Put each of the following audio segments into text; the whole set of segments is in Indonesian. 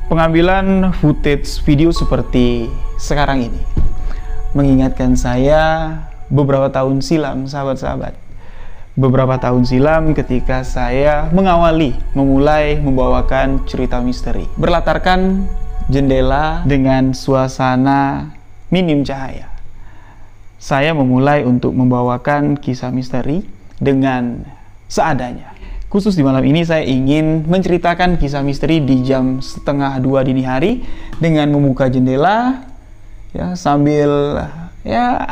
Pengambilan footage video seperti sekarang ini mengingatkan saya beberapa tahun silam, sahabat-sahabat. Beberapa tahun silam ketika saya memulai membawakan cerita misteri. Berlatarkan jendela dengan suasana minim cahaya. Saya memulai untuk membawakan kisah misteri dengan seadanya. Khusus di malam ini saya ingin menceritakan kisah misteri di jam 1:30 dini hari dengan membuka jendela ya, sambil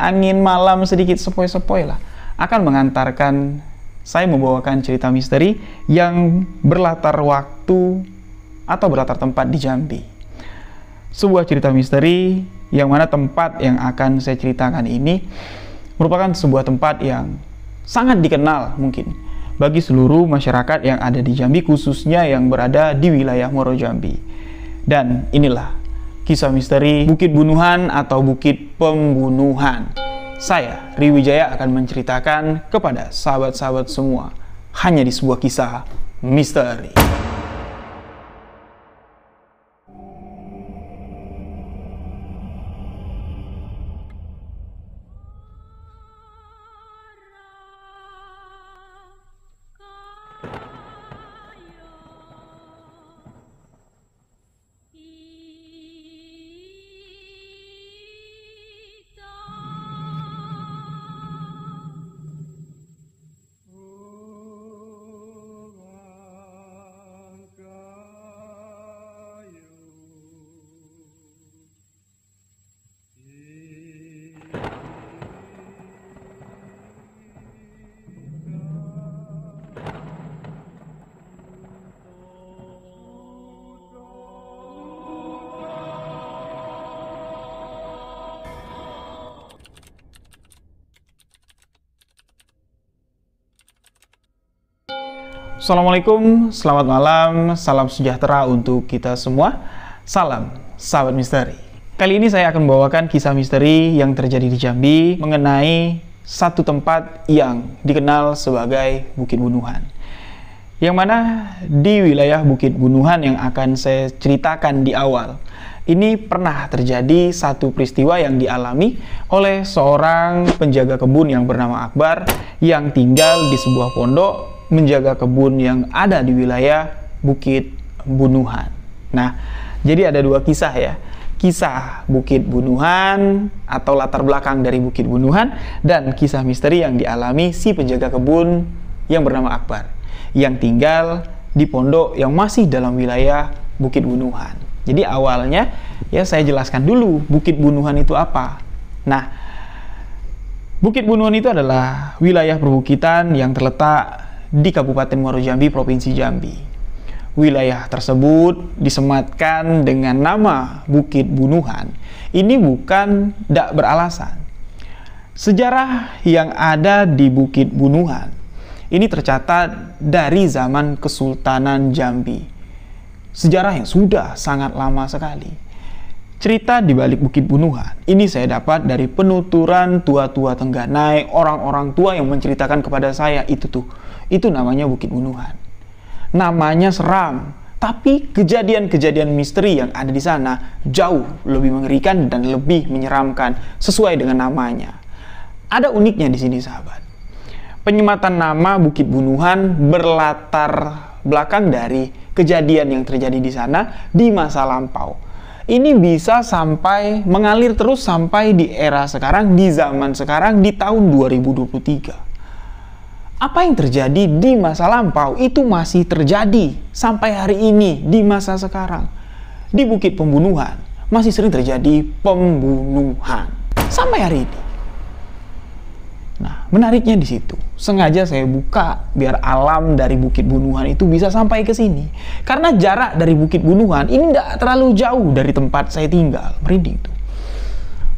angin malam sedikit sepoi-sepoi lah akan mengantarkan saya membawakan cerita misteri yang berlatar waktu atau berlatar tempat di Jambi. Sebuah cerita misteri yang mana tempat yang akan saya ceritakan ini merupakan sebuah tempat yang sangat dikenal mungkin bagi seluruh masyarakat yang ada di Jambi, khususnya yang berada di wilayah Muaro Jambi. Dan inilah kisah misteri Bukit Bunuhan atau Bukit Pembunuhan. Saya, Riwijaya, akan menceritakan kepada sahabat-sahabat semua hanya di sebuah kisah misteri. Assalamualaikum, selamat malam, salam sejahtera untuk kita semua. Salam sahabat misteri. Kali ini saya akan membawakan kisah misteri yang terjadi di Jambi mengenai satu tempat yang dikenal sebagai Bukit Bunuhan. Yang mana di wilayah Bukit Bunuhan yang akan saya ceritakan di awal ini pernah terjadi satu peristiwa yang dialami oleh seorang penjaga kebun yang bernama Akbar yang tinggal di sebuah pondok menjaga kebun yang ada di wilayah Bukit Bunuhan. Nah, jadi ada dua kisah ya. Kisah Bukit Bunuhan atau latar belakang dari Bukit Bunuhan dan kisah misteri yang dialami si penjaga kebun yang bernama Akbar yang tinggal di pondok yang masih dalam wilayah Bukit Bunuhan. Jadi awalnya ya saya jelaskan dulu Bukit Bunuhan itu apa. Nah, Bukit Bunuhan itu adalah wilayah perbukitan yang terletak di Kabupaten Muaro Jambi, Provinsi Jambi. Wilayah tersebut disematkan dengan nama Bukit Bunuhan. Ini bukan tidak beralasan. Sejarah yang ada di Bukit Bunuhan ini tercatat dari zaman Kesultanan Jambi. Sejarah yang sudah sangat lama sekali. Cerita di balik Bukit Bunuhan ini saya dapat dari penuturan tua-tua Tengganai, orang-orang tua yang menceritakan kepada saya itu namanya Bukit Bunuhan. Namanya seram, tapi kejadian-kejadian misteri yang ada di sana jauh lebih mengerikan dan lebih menyeramkan sesuai dengan namanya. Ada uniknya di sini, sahabat. Penyematan nama Bukit Bunuhan berlatar belakang dari kejadian yang terjadi di sana di masa lampau. Ini bisa sampai mengalir terus sampai di era sekarang, di zaman sekarang, di tahun 2023. Apa yang terjadi di masa lampau itu masih terjadi sampai hari ini di masa sekarang. Di Bukit Pembunuhan masih sering terjadi pembunuhan sampai hari ini. Nah, menariknya di situ. Sengaja saya buka biar alam dari Bukit Bunuhan itu bisa sampai ke sini. Karena jarak dari Bukit Bunuhan ini tidak terlalu jauh dari tempat saya tinggal. Merinding tuh.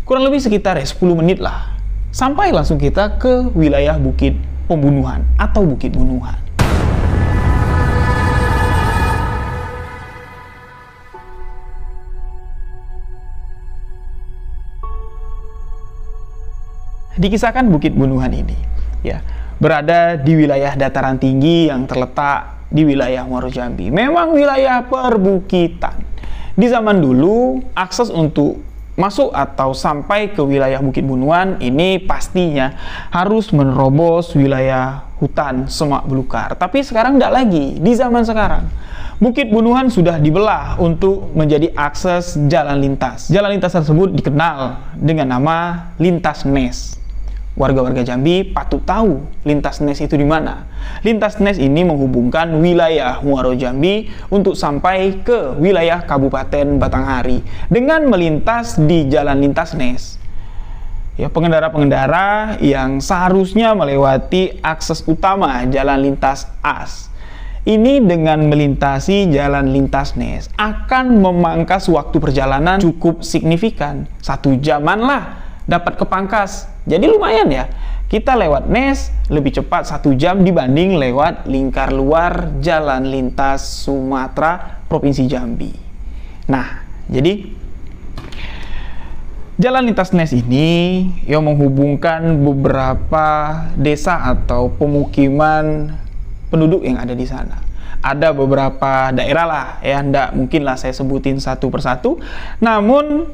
Kurang lebih sekitar 10 menit lah. Sampai langsung kita ke wilayah Bukit Pembunuhan atau Bukit Bunuhan. Dikisahkan Bukit Bunuhan ini ya berada di wilayah dataran tinggi yang terletak di wilayah Muaro Jambi. Memang wilayah perbukitan. Di zaman dulu, akses untuk masuk atau sampai ke wilayah Bukit Bunuhan ini pastinya harus menerobos wilayah hutan semak belukar. Tapi sekarang tidak lagi. Di zaman sekarang, Bukit Bunuhan sudah dibelah untuk menjadi akses jalan lintas. Jalan lintas tersebut dikenal dengan nama Lintas Nes. Warga-warga Jambi patut tahu Lintas Nes itu di mana. Lintas Nes ini menghubungkan wilayah Muaro Jambi untuk sampai ke wilayah Kabupaten Batanghari dengan melintas di Jalan Lintas Nes. Ya, pengendara-pengendara yang seharusnya melewati akses utama Jalan Lintas As ini dengan melintasi Jalan Lintas Nes akan memangkas waktu perjalanan cukup signifikan. 1 jaman lah dapat kepangkas. Jadi lumayan ya, kita lewat Nes lebih cepat 1 jam dibanding lewat lingkar luar Jalan Lintas Sumatera Provinsi Jambi. Nah, jadi Jalan Lintas Nes ini yang menghubungkan beberapa desa atau pemukiman penduduk yang ada di sana. Ada beberapa daerah lah ya, ndak mungkin lah saya sebutin satu persatu. Namun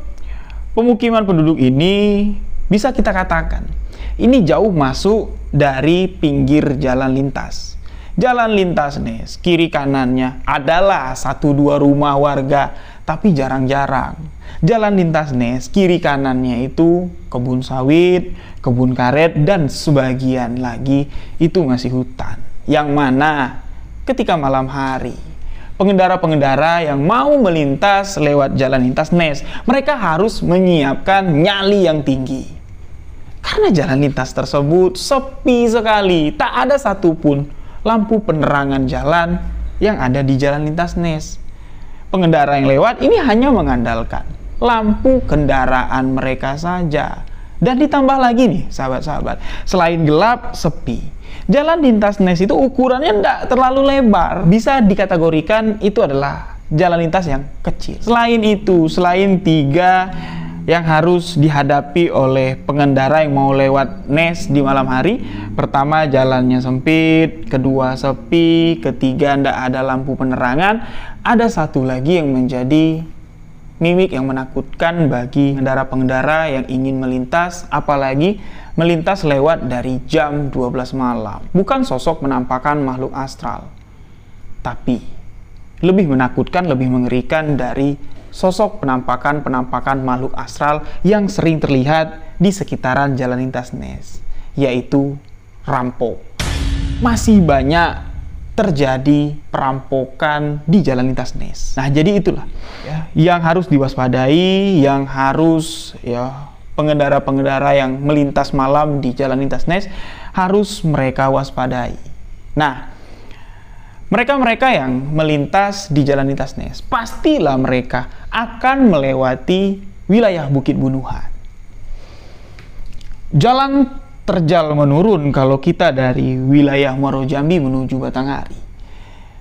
pemukiman penduduk ini bisa kita katakan ini jauh masuk dari pinggir jalan lintas. Jalan Lintas Nes, kiri kanannya adalah 1-2 rumah warga, tapi jarang-jarang. Jalan Lintas Nes, kiri kanannya itu kebun sawit, kebun karet, dan sebagian lagi itu masih hutan. Yang mana ketika malam hari, pengendara-pengendara yang mau melintas lewat Jalan Lintas Nes, mereka harus menyiapkan nyali yang tinggi. Karena jalan lintas tersebut sepi sekali, tak ada satupun lampu penerangan jalan yang ada di Jalan Lintas Nes. Pengendara yang lewat ini hanya mengandalkan lampu kendaraan mereka saja. Dan ditambah lagi nih sahabat-sahabat, selain gelap, sepi, Jalan Lintas Nes itu ukurannya tidak terlalu lebar. Bisa dikategorikan itu adalah jalan lintas yang kecil. Selain itu, selain 3 yang harus dihadapi oleh pengendara yang mau lewat Nes di malam hari. Pertama, jalannya sempit, kedua sepi, ketiga tidak ada lampu penerangan. Ada satu lagi yang menjadi mimik yang menakutkan bagi pengendara-pengendara yang ingin melintas, apalagi melintas lewat dari jam 12 malam. Bukan sosok menampakkan makhluk astral, tapi lebih menakutkan, lebih mengerikan dari sosok penampakan makhluk astral yang sering terlihat di sekitaran Jalan Lintas Nes, yaitu rampok. Masih banyak terjadi perampokan di Jalan Lintas Nes. Nah, jadi itulah ya, yang harus diwaspadai, yang harus ya pengendara-pengendara yang melintas malam di Jalan Lintas Nes harus mereka waspadai. Nah, mereka-mereka yang melintas di Jalan Lintas Nes, pastilah mereka akan melewati wilayah Bukit Bunuhan. Jalan terjal menurun kalau kita dari wilayah Muaro Jambi menuju Batanghari.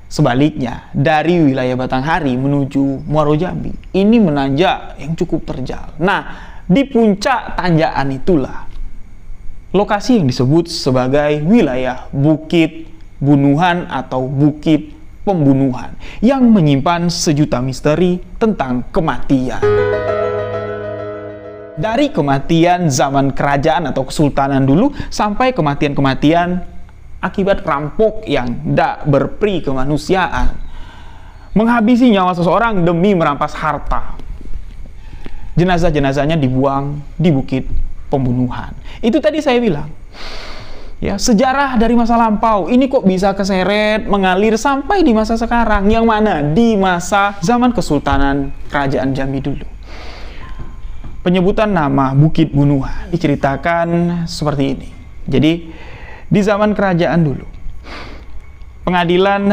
Sebaliknya, dari wilayah Batanghari menuju Muaro Jambi, ini menanjak yang cukup terjal. Nah, di puncak tanjakan itulah lokasi yang disebut sebagai wilayah Bukit Bunuhan atau Bukit Pembunuhan yang menyimpan sejuta misteri tentang kematian. Dari kematian zaman kerajaan atau kesultanan dulu sampai kematian-kematian akibat rampok yang tidak berperi kemanusiaan, menghabisi nyawa seseorang demi merampas harta. Jenazah-jenazahnya dibuang di Bukit Pembunuhan. Itu tadi saya bilang. Ya, sejarah dari masa lampau ini kok bisa keseret, mengalir sampai di masa sekarang, yang mana di masa zaman Kesultanan Kerajaan Jambi dulu. Penyebutan nama Bukit Bunuhan diceritakan seperti ini. Jadi, di zaman kerajaan dulu, pengadilan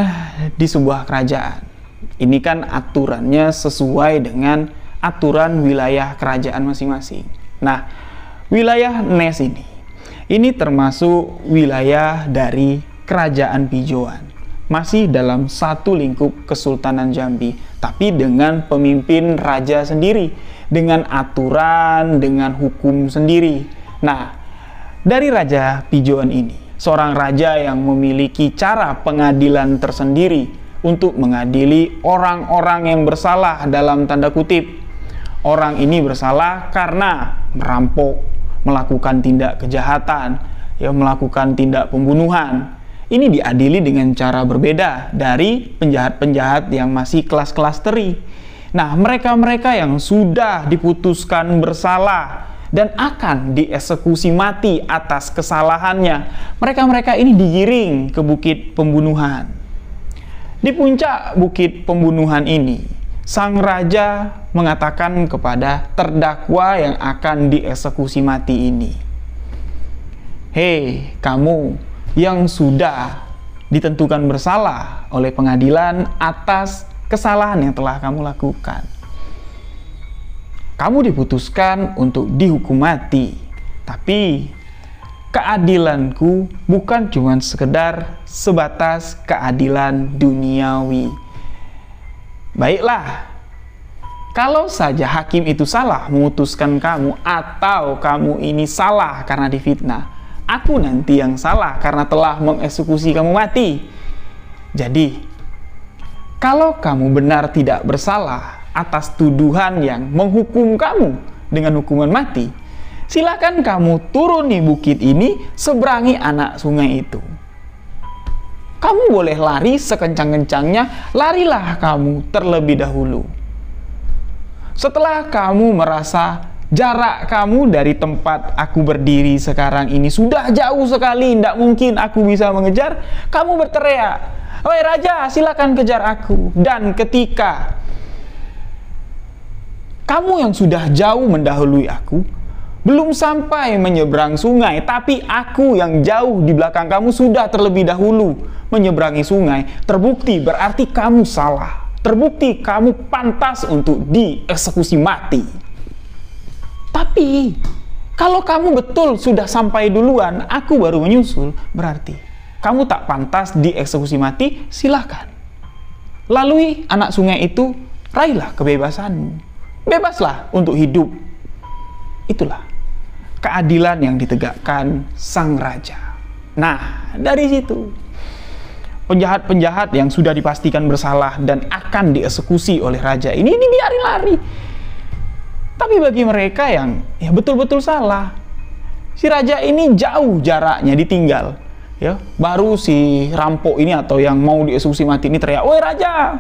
di sebuah kerajaan, ini kan aturannya sesuai dengan aturan wilayah kerajaan masing-masing. Nah, wilayah Nes ini termasuk wilayah dari Kerajaan Pijoan. Masih dalam satu lingkup Kesultanan Jambi, tapi dengan pemimpin raja sendiri, dengan aturan, dengan hukum sendiri. Nah, dari Raja Pijoan ini, seorang raja yang memiliki cara pengadilan tersendiri, untuk mengadili orang-orang yang bersalah dalam tanda kutip. Orang ini bersalah karena merampok, melakukan tindak kejahatan, ya, melakukan tindak pembunuhan. Ini diadili dengan cara berbeda dari penjahat-penjahat yang masih kelas-kelas teri. Nah, mereka-mereka yang sudah diputuskan bersalah dan akan dieksekusi mati atas kesalahannya, mereka-mereka ini digiring ke bukit pembunuhan. Di puncak bukit pembunuhan ini, sang raja mengatakan kepada terdakwa yang akan dieksekusi mati ini, "Hei, kamu yang sudah ditentukan bersalah oleh pengadilan atas kesalahan yang telah kamu lakukan. Kamu diputuskan untuk dihukum mati, tapi keadilanku bukan cuma sekedar sebatas keadilan duniawi. Baiklah, kalau saja hakim itu salah memutuskan kamu, atau kamu ini salah karena difitnah, aku nanti yang salah karena telah mengeksekusi kamu mati. Jadi, kalau kamu benar tidak bersalah atas tuduhan yang menghukum kamu dengan hukuman mati, silakan kamu turuni bukit ini, seberangi anak sungai itu. Kamu boleh lari sekencang-kencangnya, larilah kamu terlebih dahulu. Setelah kamu merasa jarak kamu dari tempat aku berdiri sekarang ini sudah jauh sekali, tidak mungkin aku bisa mengejar, kamu berteriak, 'Wahai raja, silakan kejar aku.' Dan ketika kamu yang sudah jauh mendahului aku, belum sampai menyeberang sungai, tapi aku yang jauh di belakang kamu sudah terlebih dahulu menyeberangi sungai, terbukti berarti kamu salah. Terbukti kamu pantas untuk dieksekusi mati. Tapi, kalau kamu betul sudah sampai duluan, aku baru menyusul, berarti kamu tak pantas dieksekusi mati, silahkan. Lalui anak sungai itu, raihlah kebebasanmu. Bebaslah untuk hidup." Itulah keadilan yang ditegakkan sang raja. Nah, dari situ, penjahat-penjahat yang sudah dipastikan bersalah dan akan dieksekusi oleh raja ini dibiarin lari. Tapi bagi mereka yang ya betul-betul salah, si raja ini jauh jaraknya ditinggal. Ya, baru si rampok ini atau yang mau dieksekusi mati ini teriak, "Woi raja,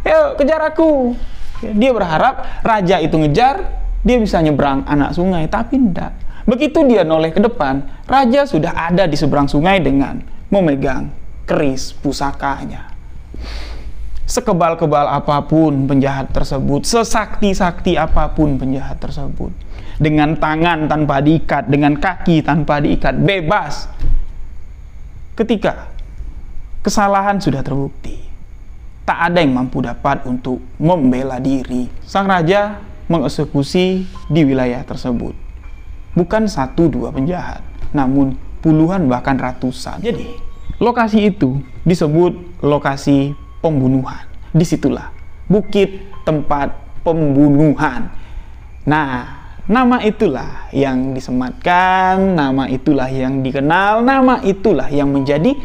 ayo kejar aku." Ya, dia berharap raja itu ngejar, dia bisa nyebrang anak sungai, tapi tidak. Begitu dia noleh ke depan, raja sudah ada di seberang sungai dengan memegang keris pusakanya. Sekebal-kebal apapun penjahat tersebut, sesakti-sakti apapun penjahat tersebut, dengan tangan tanpa diikat, dengan kaki tanpa diikat, bebas. Ketika kesalahan sudah terbukti, tak ada yang mampu dapat untuk membela diri. Sang raja mengeksekusi di wilayah tersebut. Bukan 1-2 penjahat, namun puluhan bahkan ratusan. Jadi, lokasi itu disebut lokasi pembunuhan. Disitulah bukit tempat pembunuhan. Nah, nama itulah yang disematkan, nama itulah yang dikenal, nama itulah yang menjadi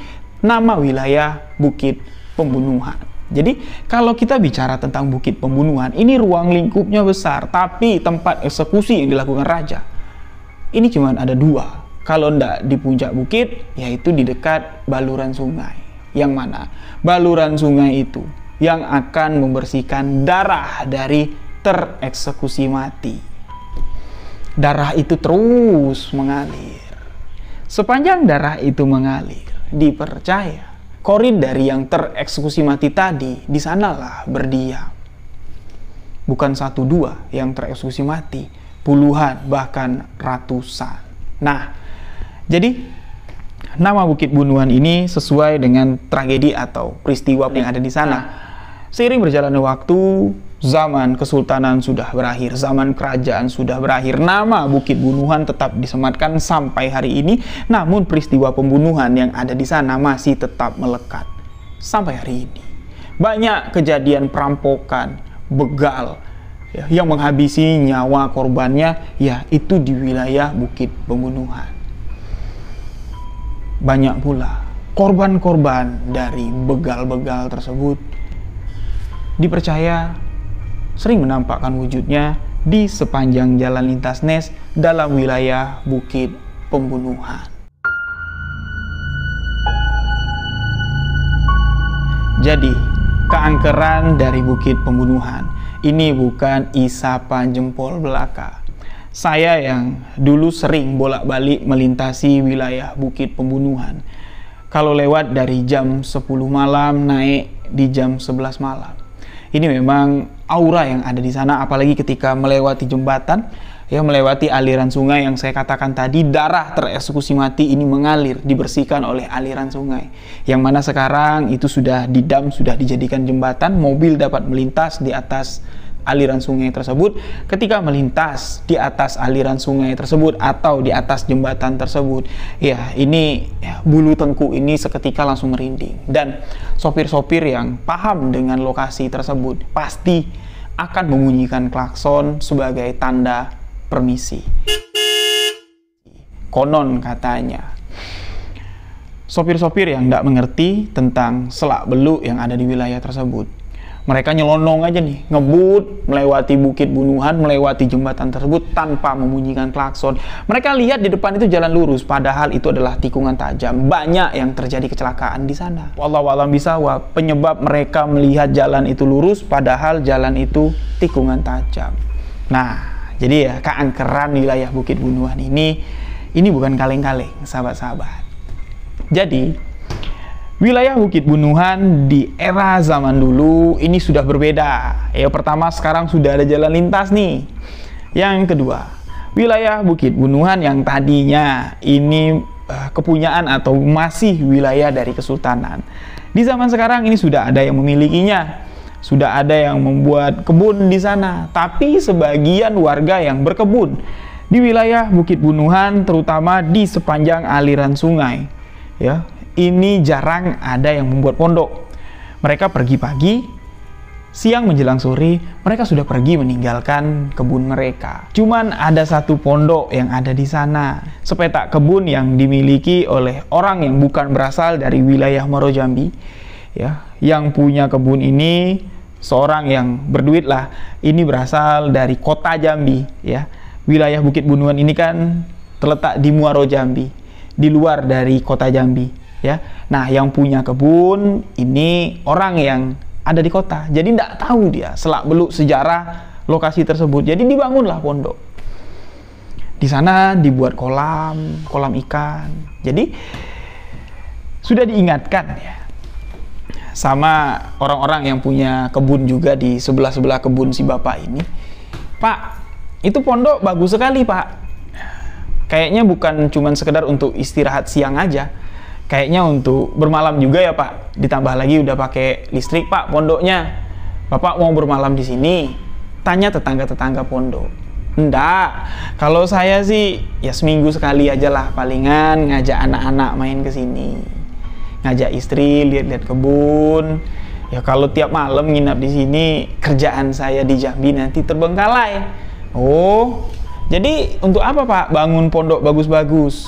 nama wilayah bukit pembunuhan. Jadi, kalau kita bicara tentang bukit pembunuhan, ini ruang lingkupnya besar, tapi tempat eksekusi yang dilakukan raja, ini cuma ada 2. Kalau ndak di puncak bukit, yaitu di dekat baluran sungai. Yang mana? Baluran sungai itu yang akan membersihkan darah dari tereksekusi mati. Darah itu terus mengalir. Sepanjang darah itu mengalir, dipercaya korin dari yang tereksekusi mati tadi di sanalah berdiam. Bukan 1-2 yang tereksekusi mati, puluhan bahkan ratusan. Nah, jadi nama bukit bunuhan ini sesuai dengan tragedi atau peristiwa yang ada di sana. Seiring berjalannya waktu, zaman kesultanan sudah berakhir, zaman kerajaan sudah berakhir, nama bukit bunuhan tetap disematkan sampai hari ini, namun peristiwa pembunuhan yang ada di sana masih tetap melekat sampai hari ini. Banyak kejadian perampokan, begal, ya, yang menghabisi nyawa korbannya, ya itu di wilayah bukit pembunuhan. Banyak pula korban-korban dari begal-begal tersebut dipercaya sering menampakkan wujudnya di sepanjang jalan lintas Nes dalam wilayah Bukit Pembunuhan. Jadi, keangkeran dari Bukit Pembunuhan ini bukan isapan jempol belaka. Saya yang dulu sering bolak-balik melintasi wilayah Bukit Pembunuhan, kalau lewat dari jam 10 malam naik di jam 11 malam. Ini memang aura yang ada di sana, apalagi ketika melewati jembatan, ya, melewati aliran sungai yang saya katakan tadi, darah tereksekusi mati ini mengalir, dibersihkan oleh aliran sungai. Yang mana sekarang itu sudah didam, sudah dijadikan jembatan, mobil dapat melintas di atas aliran sungai tersebut. Ketika melintas di atas aliran sungai tersebut atau di atas jembatan tersebut, ya ini ya, bulu tengkuk ini seketika langsung merinding. Dan sopir-sopir yang paham dengan lokasi tersebut pasti akan membunyikan klakson sebagai tanda permisi. Konon katanya sopir-sopir yang tidak mengerti tentang selak-beluk yang ada di wilayah tersebut, mereka nyelonong aja nih, ngebut, melewati Bukit Bunuhan, melewati jembatan tersebut tanpa membunyikan klakson. Mereka lihat di depan itu jalan lurus, padahal itu adalah tikungan tajam. Banyak yang terjadi kecelakaan di sana. Wallahualam bisawab, penyebab mereka melihat jalan itu lurus, padahal jalan itu tikungan tajam. Nah, jadi ya, keangkeran wilayah Bukit Bunuhan ini bukan kaleng-kaleng, sahabat-sahabat. Jadi, wilayah Bukit Bunuhan di era zaman dulu ini sudah berbeda. Yang pertama, sekarang sudah ada jalan lintas nih. Yang kedua, wilayah Bukit Bunuhan yang tadinya ini kepunyaan atau masih wilayah dari Kesultanan, di zaman sekarang ini sudah ada yang memilikinya. Sudah ada yang membuat kebun di sana. Tapi sebagian warga yang berkebun di wilayah Bukit Bunuhan, terutama di sepanjang aliran sungai, ya, ini jarang ada yang membuat pondok. Mereka pergi pagi, siang menjelang sore, mereka sudah pergi meninggalkan kebun mereka. Cuman ada satu pondok yang ada di sana, sepetak kebun yang dimiliki oleh orang yang bukan berasal dari wilayah Muaro Jambi. Ya, yang punya kebun ini seorang yang berduit lah. Ini berasal dari kota Jambi. Ya, wilayah Bukit Bunuhan ini kan terletak di Muaro Jambi, di luar dari kota Jambi. Ya, nah yang punya kebun ini orang yang ada di kota, jadi tidak tahu dia selak-beluk sejarah lokasi tersebut. Jadi dibangunlah pondok. Di sana dibuat kolam ikan. Jadi sudah diingatkan ya sama orang-orang yang punya kebun juga di sebelah-sebelah kebun si bapak ini, Pak, itu pondok bagus sekali Pak. Kayaknya bukan cuma sekedar untuk istirahat siang aja. Kayaknya untuk bermalam juga ya Pak. Ditambah lagi udah pakai listrik Pak pondoknya. Bapak mau bermalam di sini? Tanya tetangga-tetangga pondok. Enggak. Kalau saya sih ya seminggu sekali aja lah palingan ngajak anak-anak main ke sini. Ngajak istri lihat-lihat kebun. Ya kalau tiap malam nginap di sini, kerjaan saya di Jambi nanti terbengkalai. Oh, jadi untuk apa Pak bangun pondok bagus-bagus?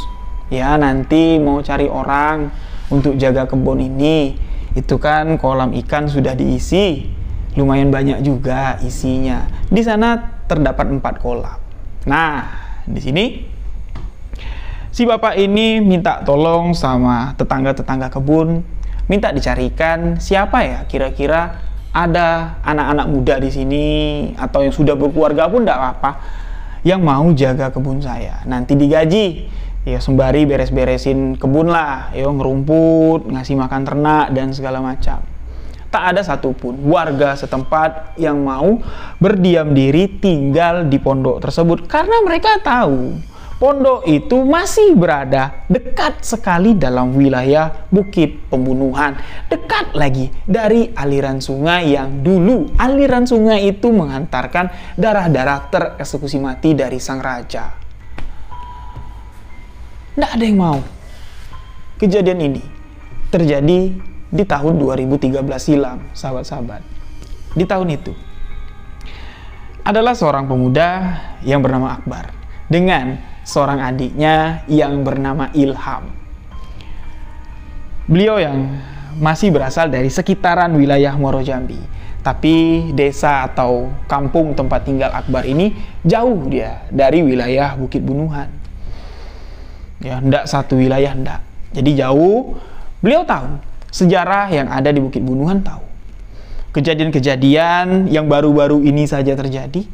Ya nanti mau cari orang untuk jaga kebun ini. Itu kan kolam ikan sudah diisi, lumayan banyak juga isinya. Di sana terdapat 4 kolam. Nah, di sini si bapak ini minta tolong sama tetangga-tetangga kebun, minta dicarikan siapa ya kira-kira ada anak-anak muda di sini atau yang sudah berkeluarga pun tidak apa-apa yang mau jaga kebun saya. Nanti digaji. Ya sembari beres-beresin kebun lah, ya ngerumput, ngasih makan ternak dan segala macam. Tak ada satupun warga setempat yang mau berdiam diri tinggal di pondok tersebut karena mereka tahu pondok itu masih berada dekat sekali dalam wilayah Bukit Pembunuhan, dekat lagi dari aliran sungai yang dulu aliran sungai itu menghantarkan darah-darah tereksekusi mati dari sang raja. Tidak ada yang mau. Kejadian ini terjadi di tahun 2013 silam, sahabat-sahabat. Di tahun itu adalah seorang pemuda yang bernama Akbar dengan seorang adiknya yang bernama Ilham. Beliau yang masih berasal dari sekitaran wilayah Muaro Jambi, tapi desa atau kampung tempat tinggal Akbar ini jauh dia dari wilayah Bukit Bunuhan. Ya, ndak satu wilayah, ndak. Jadi jauh. Beliau tahu sejarah yang ada di Bukit Bunuhan, tahu kejadian-kejadian yang baru-baru ini saja terjadi.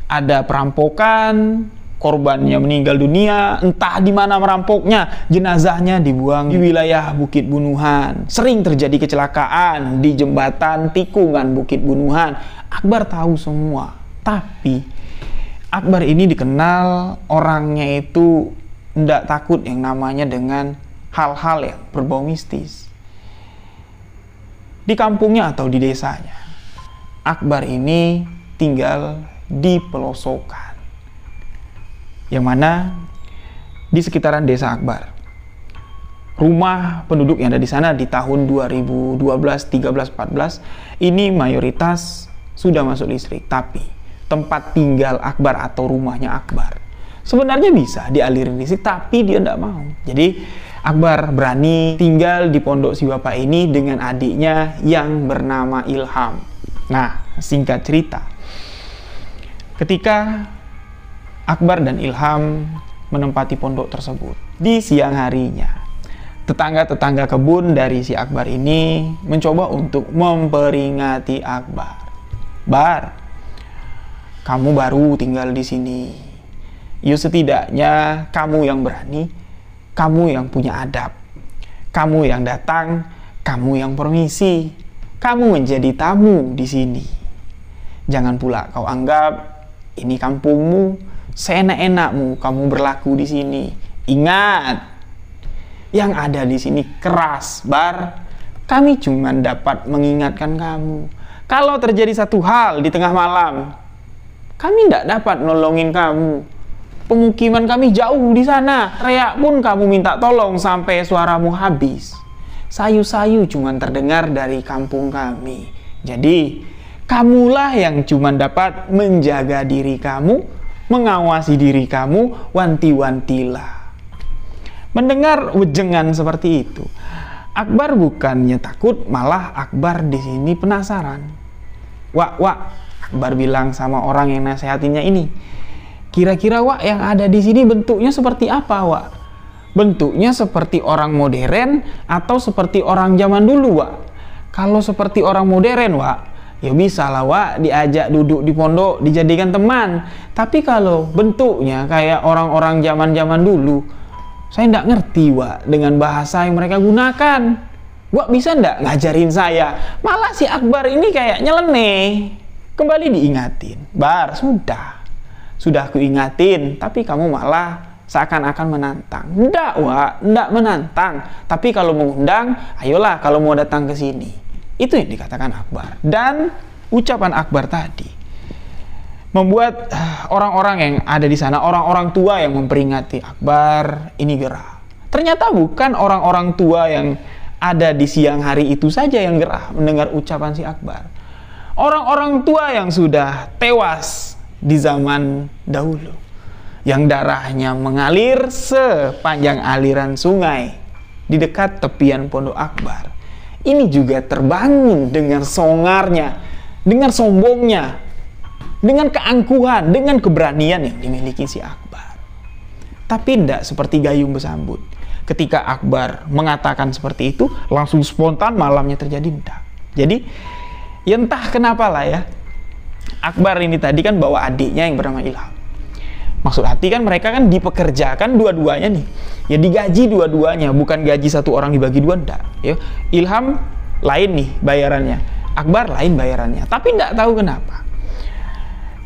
Ada perampokan, korbannya meninggal dunia, entah di mana merampoknya, jenazahnya dibuang di wilayah Bukit Bunuhan. Sering terjadi kecelakaan di jembatan tikungan Bukit Bunuhan. Akbar tahu semua. Tapi Akbar ini dikenal orangnya itu ndak takut yang namanya dengan hal-hal yang berbau mistis. Di kampungnya atau di desanya, Akbar ini tinggal di pelosokan, yang mana di sekitaran desa Akbar, rumah penduduk yang ada di sana di tahun 2012, 13, 14 ini mayoritas sudah masuk listrik. Tapi tempat tinggal Akbar atau rumahnya Akbar sebenarnya bisa dialirin listrik, tapi dia tidak mau. Jadi Akbar berani tinggal di pondok si bapak ini dengan adiknya yang bernama Ilham. Nah, singkat cerita, ketika Akbar dan Ilham menempati pondok tersebut, di siang harinya, tetangga-tetangga kebun dari si Akbar ini mencoba untuk memperingati Akbar. Bar, kamu baru tinggal di sini. Yuk setidaknya kamu yang berani, kamu yang punya adab, kamu yang datang, kamu yang permisi, kamu menjadi tamu di sini. Jangan pula kau anggap ini kampungmu, seenak-enakmu kamu berlaku di sini. Ingat, yang ada di sini keras, Bar. Kami cuma dapat mengingatkan kamu. Kalau terjadi satu hal di tengah malam, kami tidak dapat nolongin kamu. Pemukiman kami jauh di sana. Reak pun kamu minta tolong sampai suaramu habis. Sayu-sayu cuma terdengar dari kampung kami. Jadi kamulah yang cuma dapat menjaga diri kamu, mengawasi diri kamu, wanti-wantilah. Mendengar wejengan seperti itu, Akbar bukannya takut, malah Akbar di sini penasaran. Wak, Akbar bilang sama orang yang nasihatinya ini, kira-kira Wak yang ada di sini bentuknya seperti apa, Wak? Bentuknya seperti orang modern atau seperti orang zaman dulu, Wak? Kalau seperti orang modern, Wak, ya bisa lah, Wak, diajak duduk di pondok, dijadikan teman. Tapi kalau bentuknya kayak orang-orang zaman-zaman dulu, saya ndak ngerti, Wak, dengan bahasa yang mereka gunakan. Wak bisa ndak ngajarin saya? Malah si Akbar ini kayak nyeleneh. Kembali diingatin, Bar, sudah aku ingatin, tapi kamu malah seakan-akan menantang. Ndak, Wak, ndak menantang. Tapi kalau mengundang, ayolah kalau mau datang ke sini. Itu yang dikatakan Akbar. Dan ucapan Akbar tadi membuat orang-orang yang ada di sana, orang-orang tua yang memperingati Akbar ini gerah. Ternyata bukan orang-orang tua yang ada di siang hari itu saja yang gerah mendengar ucapan si Akbar. Orang-orang tua yang sudah tewas di zaman dahulu, yang darahnya mengalir sepanjang aliran sungai di dekat tepian pondok Akbar, ini juga terbangun dengan songarnya, dengan sombongnya, dengan keangkuhan, dengan keberanian yang dimiliki si Akbar. Tapi tidak seperti gayung bersambut. Ketika Akbar mengatakan seperti itu, langsung spontan malamnya terjadi tidak. Jadi, ya entah kenapa lah ya, Akbar ini tadi kan bawa adiknya yang bernama Ilham. Maksud hati kan mereka kan dipekerjakan dua-duanya nih. Ya digaji dua-duanya, bukan gaji satu orang dibagi dua, enggak. Ya, Ilham lain nih bayarannya, Akbar lain bayarannya. Tapi enggak tahu kenapa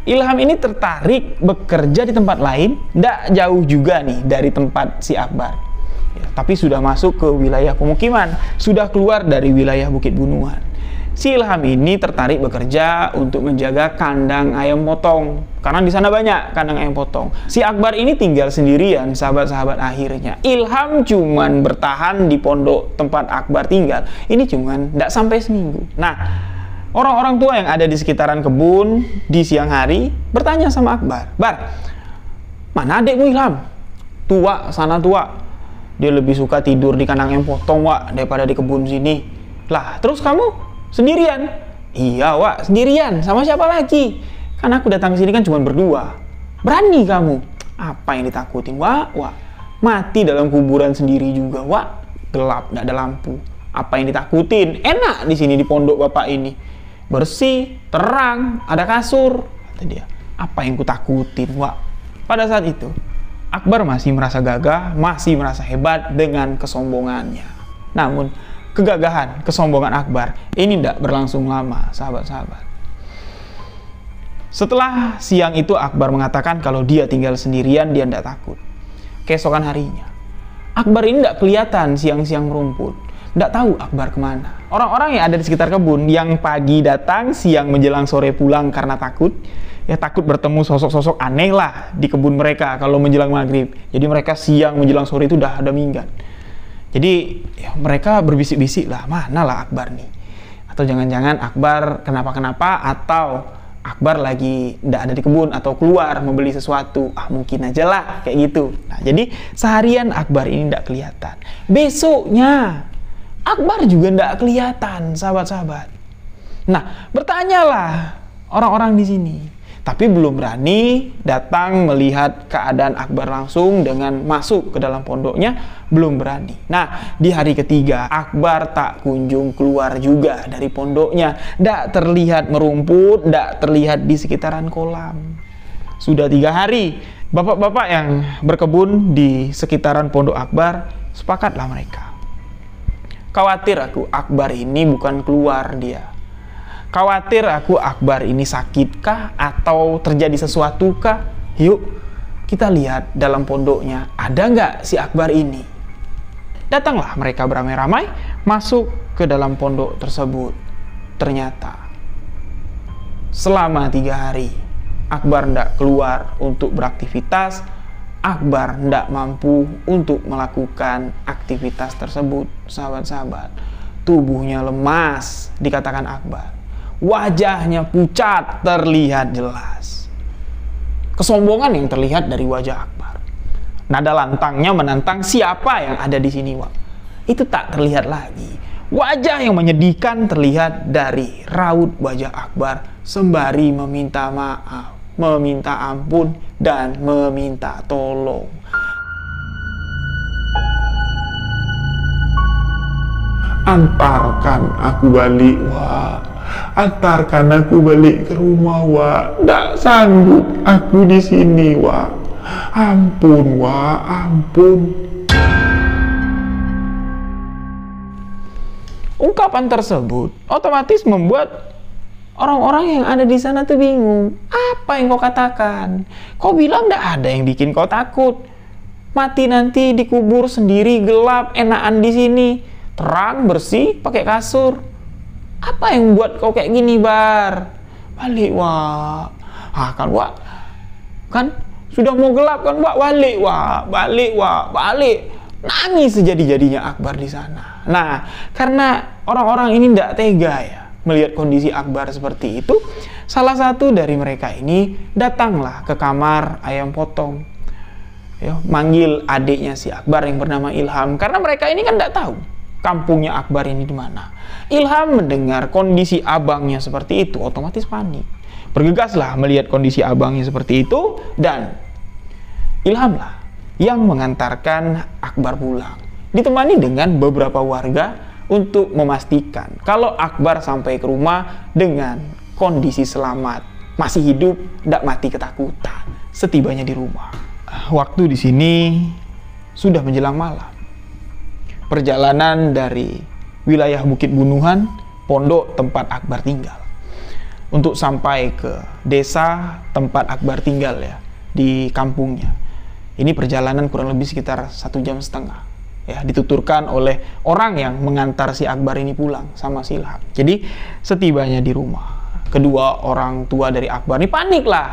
Ilham ini tertarik bekerja di tempat lain, enggak jauh juga nih dari tempat si Akbar. Ya, tapi sudah masuk ke wilayah pemukiman, sudah keluar dari wilayah Bukit Bunuhan. Si Ilham ini tertarik bekerja untuk menjaga kandang ayam potong, karena di sana banyak kandang ayam potong. Si Akbar ini tinggal sendirian, sahabat-sahabat. Akhirnya Ilham cuman bertahan di pondok tempat Akbar tinggal. Ini cuman tidak sampai seminggu. Nah, orang-orang tua yang ada di sekitaran kebun di siang hari bertanya sama Akbar, Bar, mana adikmu Ilham? Tua, sana tua. Dia lebih suka tidur di kandang yang potong, Wak, daripada di kebun sini. Lah, terus kamu sendirian? Iya, Wak, sendirian. Sama siapa lagi? Kan aku datang ke sini kan cuma berdua. Berani kamu? Apa yang ditakutin, Wak? Wak, mati dalam kuburan sendiri juga, Wak. Gelap, nggak ada lampu. Apa yang ditakutin? Enak di sini di pondok Bapak ini. Bersih, terang, ada kasur. Kata dia. Apa yang kutakutin, Wak? Pada saat itu, Akbar masih merasa gagah, masih merasa hebat dengan kesombongannya. Namun, kegagahan, kesombongan Akbar ini tidak berlangsung lama, sahabat-sahabat. Setelah siang itu, Akbar mengatakan kalau dia tinggal sendirian, dia tidak takut. Keesokan harinya, Akbar ini tidak kelihatan siang-siang merumput. Tidak tahu Akbar kemana. Orang-orang yang ada di sekitar kebun, yang pagi datang, siang menjelang sore pulang karena takut, ya takut bertemu sosok-sosok aneh lah di kebun mereka kalau menjelang maghrib. Jadi mereka siang menjelang sore itu udah ada minggat. Jadi ya, mereka berbisik-bisik lah, mana lah Akbar nih. Atau jangan-jangan Akbar kenapa-kenapa, atau Akbar lagi tidak ada di kebun atau keluar membeli sesuatu. Mungkin aja lah kayak gitu. Nah, jadi seharian Akbar ini tidak kelihatan. Besoknya Akbar juga tidak kelihatan, sahabat-sahabat. Nah, bertanyalah orang-orang di sini. Tapi belum berani datang melihat keadaan Akbar langsung dengan masuk ke dalam pondoknya, belum berani. Nah, di hari ketiga, Akbar tak kunjung keluar juga dari pondoknya. Tidak terlihat merumput, tidak terlihat di sekitaran kolam. Sudah 3 hari, bapak-bapak yang berkebun di sekitaran pondok Akbar, sepakatlah mereka. Khawatir aku, Akbar ini bukan keluar dia. Khawatir aku, Akbar ini sakitkah atau terjadi sesuatu kah? Yuk, kita lihat dalam pondoknya, ada nggak si Akbar ini? Datanglah mereka beramai-ramai masuk ke dalam pondok tersebut. Ternyata, selama 3 hari, Akbar ndak keluar untuk beraktivitas. Akbar ndak mampu untuk melakukan aktivitas tersebut, sahabat-sahabat. Tubuhnya lemas, dikatakan Akbar. Wajahnya pucat terlihat jelas. Kesombongan yang terlihat dari wajah Akbar. Nada lantangnya menantang siapa yang ada di sini, Wak. Itu tak terlihat lagi. Wajah yang menyedihkan terlihat dari raut wajah Akbar sembari meminta maaf, meminta ampun, dan meminta tolong. Antarkan aku balik, Wak. Antarkan aku balik ke rumah, Wak. Nggak sanggup aku di sini, Wak. Ampun, Wak, ampun. Ungkapan tersebut otomatis membuat orang-orang yang ada di sana tuh bingung. Apa yang kau katakan? Kau bilang nggak ada yang bikin kau takut. Mati nanti dikubur sendiri, gelap, enakan di sini. Terang, bersih, pakai kasur. Apa yang membuat kau kayak gini, Bar? Balik, Wak. Kan, Wak. Kan sudah mau gelap kan, Wak. Balik, Wak. Balik, Wak. Balik. Nangis sejadi-jadinya Akbar di sana. Nah, karena orang-orang ini tidak tega ya melihat kondisi Akbar seperti itu, salah satu dari mereka ini datanglah ke kamar ayam potong. Ya, manggil adiknya si Akbar yang bernama Ilham, karena mereka ini kan tidak tahu kampungnya Akbar ini di mana. Ilham mendengar kondisi abangnya seperti itu, otomatis panik. Bergegaslah melihat kondisi abangnya seperti itu, dan Ilhamlah yang mengantarkan Akbar pulang, ditemani dengan beberapa warga untuk memastikan kalau Akbar sampai ke rumah dengan kondisi selamat, masih hidup, tidak mati ketakutan. Setibanya di rumah, waktu di sini sudah menjelang malam. Perjalanan dari wilayah Bukit Bunuhan, pondok tempat Akbar tinggal, untuk sampai ke desa tempat Akbar tinggal ya, di kampungnya. Ini perjalanan kurang lebih sekitar 1,5 jam ya, dituturkan oleh orang yang mengantar si Akbar ini pulang sama si Ilham. Jadi setibanya di rumah, kedua orang tua dari Akbar ini panik lah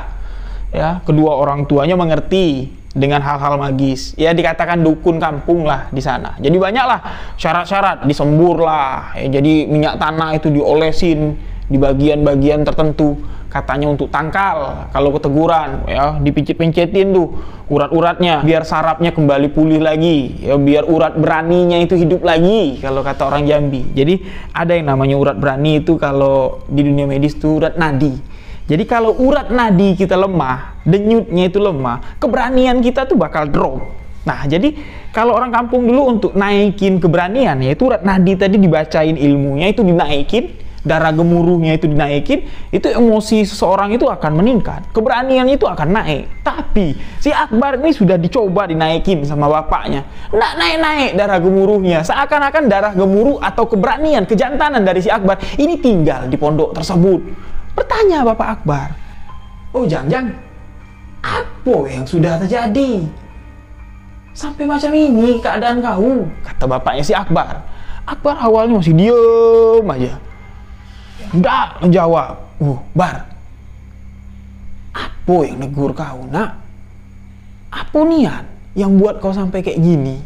ya. Kedua orang tuanya mengerti dengan hal-hal magis ya, dikatakan dukun kampung lah di sana. Jadi banyaklah syarat-syarat, disembur lah ya, jadi minyak tanah itu diolesin di bagian-bagian tertentu katanya untuk tangkal kalau keteguran, ya dipencet-pencetin tuh urat-uratnya biar sarafnya kembali pulih lagi, ya biar urat beraninya itu hidup lagi kalau kata orang Jambi. Jadi ada yang namanya urat berani itu kalau di dunia medis tuh urat nadi. Jadi kalau urat nadi kita lemah, denyutnya itu lemah, keberanian kita tuh bakal drop. Nah, jadi kalau orang kampung dulu untuk naikin keberanian, yaitu urat nadi tadi dibacain ilmunya, itu dinaikin, darah gemuruhnya itu dinaikin, itu emosi seseorang itu akan meningkat, keberanian itu akan naik. Tapi si Akbar ini sudah dicoba dinaikin sama bapaknya, nggak naik-naik darah gemuruhnya, seakan-akan darah gemuruh atau keberanian, kejantanan dari si Akbar ini tinggal di pondok tersebut. Bertanya Bapak Akbar, "Oh Jang, apa yang sudah terjadi sampai macam ini keadaan kau?" Kata bapaknya si Akbar. Akbar awalnya masih diem aja, nggak menjawab. Bar, apa yang negur kau nak? Apa niat yang buat kau sampai kayak gini?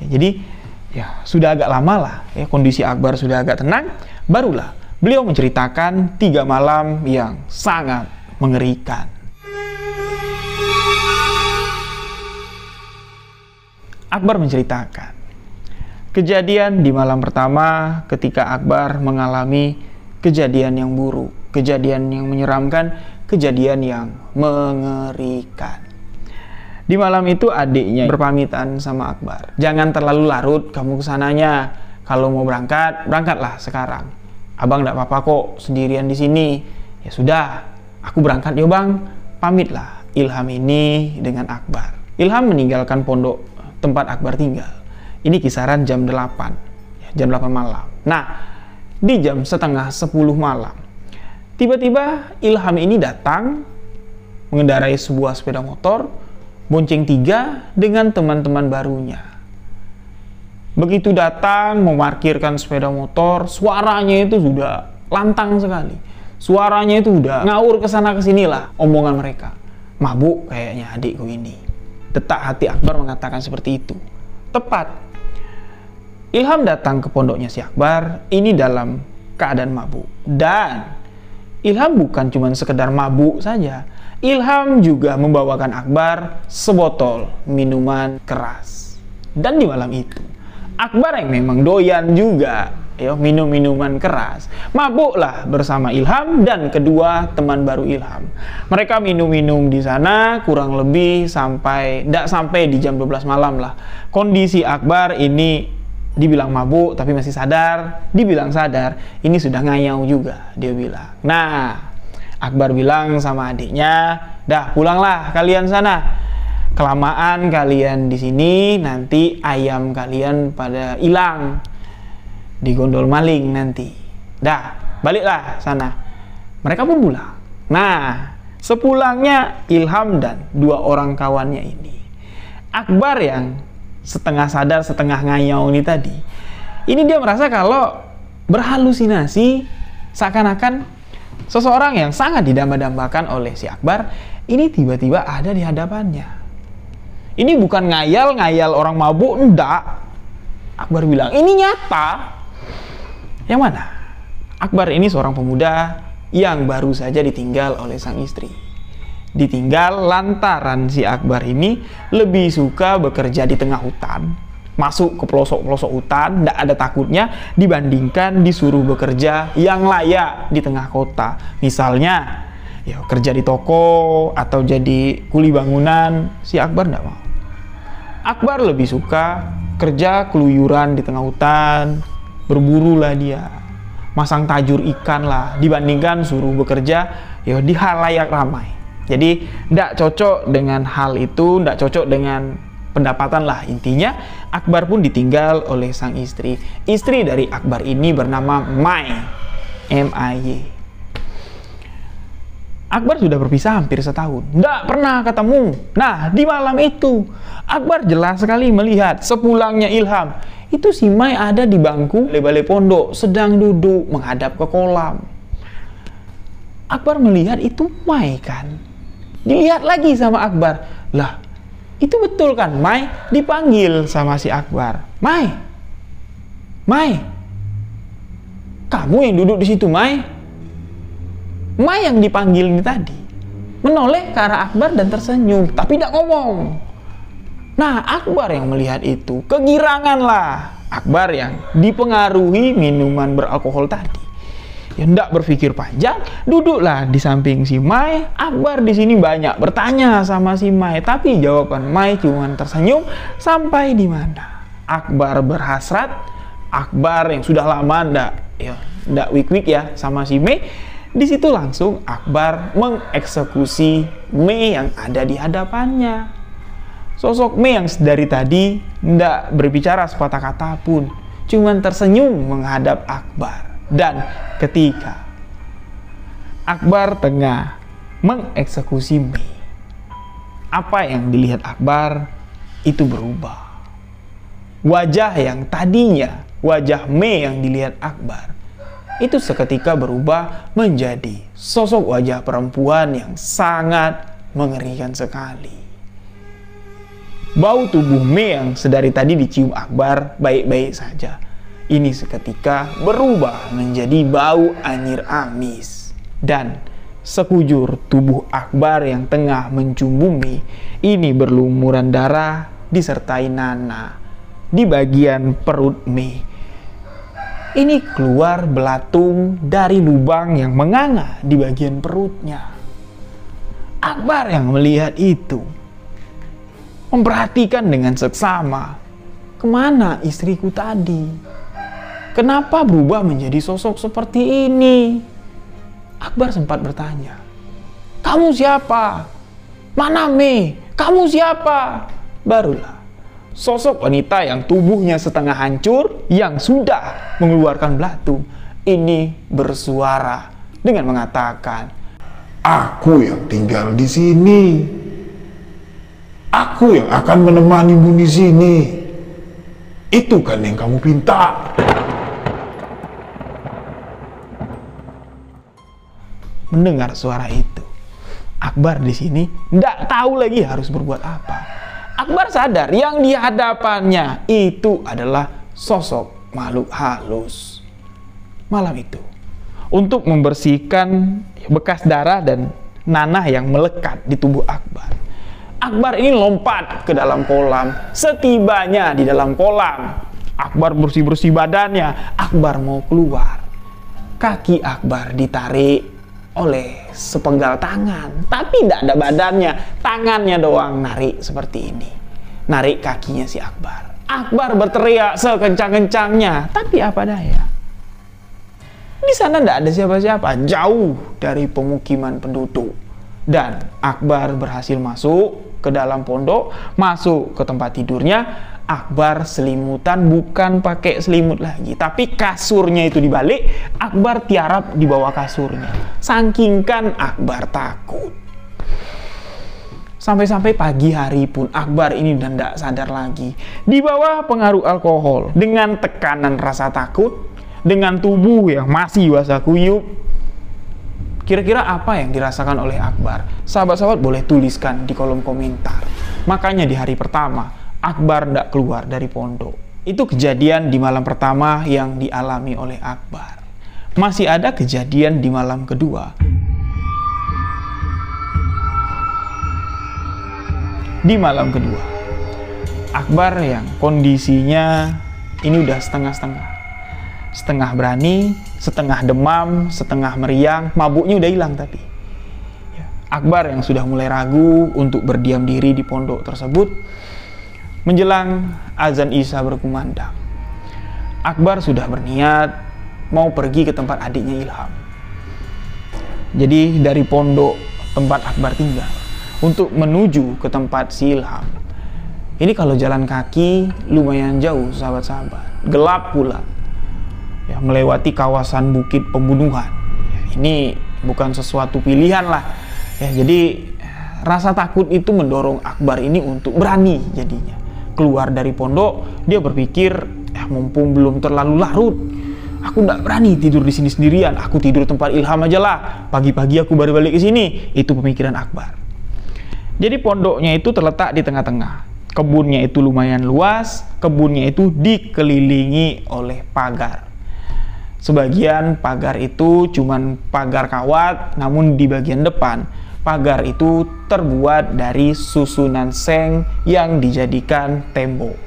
Jadi ya sudah agak lama lah ya, kondisi Akbar sudah agak tenang, barulah beliau menceritakan 3 malam yang sangat mengerikan. Akbar menceritakan kejadian di malam pertama ketika Akbar mengalami kejadian yang buruk, kejadian yang menyeramkan, kejadian yang mengerikan. Di malam itu adiknya berpamitan sama Akbar, "Jangan terlalu larut kamu kesananya. Kalau mau berangkat, berangkatlah sekarang. Abang tidak apa-apa kok sendirian di sini." Ya sudah, aku berangkat ya bang. Pamitlah Ilham ini dengan Akbar. Ilham meninggalkan pondok tempat Akbar tinggal. Ini kisaran jam 8, ya, jam 8 malam. Nah, di jam setengah 10 malam, tiba-tiba Ilham ini datang mengendarai sebuah sepeda motor, bonceng 3 dengan teman-teman barunya. Begitu datang, memarkirkan sepeda motor, suaranya itu sudah lantang sekali. Suaranya itu udah ngaur ke sana ke sini lah omongan mereka. "Mabuk kayaknya adikku ini." Detak hati Akbar mengatakan seperti itu. Tepat. Ilham datang ke pondoknya si Akbar ini dalam keadaan mabuk. Dan Ilham bukan cuma sekedar mabuk saja. Ilham juga membawakan Akbar sebotol minuman keras. Dan di malam itu, Akbar yang memang doyan juga ya minum minuman keras, mabuklah bersama Ilham dan kedua teman baru Ilham. Mereka minum-minum di sana kurang lebih tidak sampai di jam 12 malam lah. Kondisi Akbar ini dibilang mabuk tapi masih sadar, dibilang sadar ini sudah ngayau juga dia bilang. Nah, Akbar bilang sama adiknya, "Dah pulanglah kalian sana. Kelamaan kalian di sini nanti ayam kalian pada hilang digondol maling nanti. Dah, baliklah sana." Mereka pun pulang. Nah, sepulangnya Ilham dan 2 orang kawannya ini, Akbar yang setengah sadar setengah ngayau ini tadi, ini dia merasa kalau berhalusinasi, seakan-akan seseorang yang sangat didamba-dambakan oleh si Akbar ini tiba-tiba ada di hadapannya. Ini bukan ngayal orang mabuk, enggak. Akbar bilang, ini nyata. Yang mana? Akbar ini seorang pemuda yang baru saja ditinggal oleh sang istri. Ditinggal lantaran si Akbar ini lebih suka bekerja di tengah hutan, masuk ke pelosok-pelosok hutan, tidak ada takutnya, dibandingkan disuruh bekerja yang layak di tengah kota. Misalnya, ya kerja di toko atau jadi kuli bangunan, si Akbar tidak mau. Akbar lebih suka kerja keluyuran di tengah hutan, berburulah dia, masang tajur ikan lah, dibandingkan suruh bekerja ya di halayak ramai. Jadi tidak cocok dengan hal itu, tidak cocok dengan pendapatan lah. Intinya Akbar pun ditinggal oleh sang istri. Istri dari Akbar ini bernama Mai, M-I-Y. Akbar sudah berpisah hampir setahun, tidak pernah ketemu. Nah, di malam itu Akbar jelas sekali melihat sepulangnya Ilham itu si Mai ada di bangku balai pondok, sedang duduk menghadap ke kolam. Akbar melihat itu Mai kan. Dilihat lagi sama Akbar, lah itu betul kan Mai? Dipanggil sama si Akbar, Mai, Mai, kamu yang duduk di situ Mai? Mai yang dipanggil ini tadi menoleh ke arah Akbar dan tersenyum, tapi tidak ngomong. Nah, Akbar yang melihat itu kegirangan lah. Akbar yang dipengaruhi minuman beralkohol tadi, ya ndak berpikir panjang, duduklah di samping si Mai. Akbar di sini banyak bertanya sama si Mai, tapi jawaban Mai cuma tersenyum. Sampai di mana Akbar berhasrat, Akbar yang sudah lama ndak wik-wik ya sama si Mei. Di situ langsung Akbar mengeksekusi Mei yang ada di hadapannya. Sosok Mei yang dari tadi ndak berbicara sepatah kata pun, cuman tersenyum menghadap Akbar. Dan ketika Akbar tengah mengeksekusi Mei, apa yang dilihat Akbar itu berubah. Wajah yang tadinya wajah Mei yang dilihat Akbar itu seketika berubah menjadi sosok wajah perempuan yang sangat mengerikan sekali. Bau tubuh Mei yang sedari tadi dicium Akbar baik-baik saja, ini seketika berubah menjadi bau anyir amis. Dan sekujur tubuh Akbar yang tengah mencumbu Mei ini berlumuran darah disertai nanah di bagian perut Mei. Ini keluar belatung dari lubang yang menganga di bagian perutnya. Akbar yang melihat itu memperhatikan dengan seksama, kemana istriku tadi? Kenapa berubah menjadi sosok seperti ini? Akbar sempat bertanya, kamu siapa? Mana Mei? Kamu siapa? Barulah sosok wanita yang tubuhnya setengah hancur, yang sudah mengeluarkan belatung, ini bersuara dengan mengatakan, Aku yang tinggal di sini. Aku yang akan menemanimu di sini. Itu kan yang kamu pinta. Mendengar suara itu, Akbar di sini tidak tahu lagi harus berbuat apa. Akbar sadar yang di hadapannya itu adalah sosok makhluk halus. Malam itu, untuk membersihkan bekas darah dan nanah yang melekat di tubuh Akbar, Akbar ini lompat ke dalam kolam. Setibanya di dalam kolam, Akbar bersih-bersih badannya. Akbar mau keluar. Kaki Akbar ditarik oleh sepenggal tangan, tapi tidak ada badannya. Tangannya doang narik seperti ini. Narik kakinya si Akbar. Akbar berteriak sekencang-kencangnya, tapi apa daya? Di sana tidak ada siapa-siapa, jauh dari pemukiman penduduk. Dan Akbar berhasil masuk ke dalam pondok, masuk ke tempat tidurnya. Akbar selimutan, bukan pakai selimut lagi, tapi kasurnya itu dibalik. Akbar tiarap di bawah kasurnya, sangkingkan Akbar takut. Sampai-sampai pagi hari pun Akbar ini dan tidak sadar lagi. Di bawah pengaruh alkohol, dengan tekanan rasa takut, dengan tubuh yang masih basah kuyup, kira-kira apa yang dirasakan oleh Akbar? Sahabat-sahabat boleh tuliskan di kolom komentar. Makanya di hari pertama, Akbar tidak keluar dari pondok. Itu kejadian di malam pertama yang dialami oleh Akbar. Masih ada kejadian di malam kedua. Di malam kedua, Akbar yang kondisinya ini udah setengah-setengah. Setengah berani, setengah demam, setengah meriang, mabuknya udah hilang tapi. Akbar yang sudah mulai ragu untuk berdiam diri di pondok tersebut. Menjelang azan Isya berkumandang, Akbar sudah berniat mau pergi ke tempat adiknya Ilham. Jadi dari pondok tempat Akbar tinggal untuk menuju ke tempat si Ilham, ini kalau jalan kaki lumayan jauh sahabat-sahabat, gelap pula. Ya, melewati kawasan bukit pembunuhan. Ya, ini bukan sesuatu pilihan lah. Ya, jadi rasa takut itu mendorong Akbar ini untuk berani jadinya. Keluar dari pondok, dia berpikir, mumpung belum terlalu larut, aku tidak berani tidur di sini sendirian. Aku tidur tempat Ilham aja lah. Pagi-pagi aku baru balik ke sini. Itu pemikiran Akbar. Jadi pondoknya itu terletak di tengah-tengah. Kebunnya itu lumayan luas. Kebunnya itu dikelilingi oleh pagar. Sebagian pagar itu cuman pagar kawat, namun di bagian depan pagar itu terbuat dari susunan seng yang dijadikan tembok,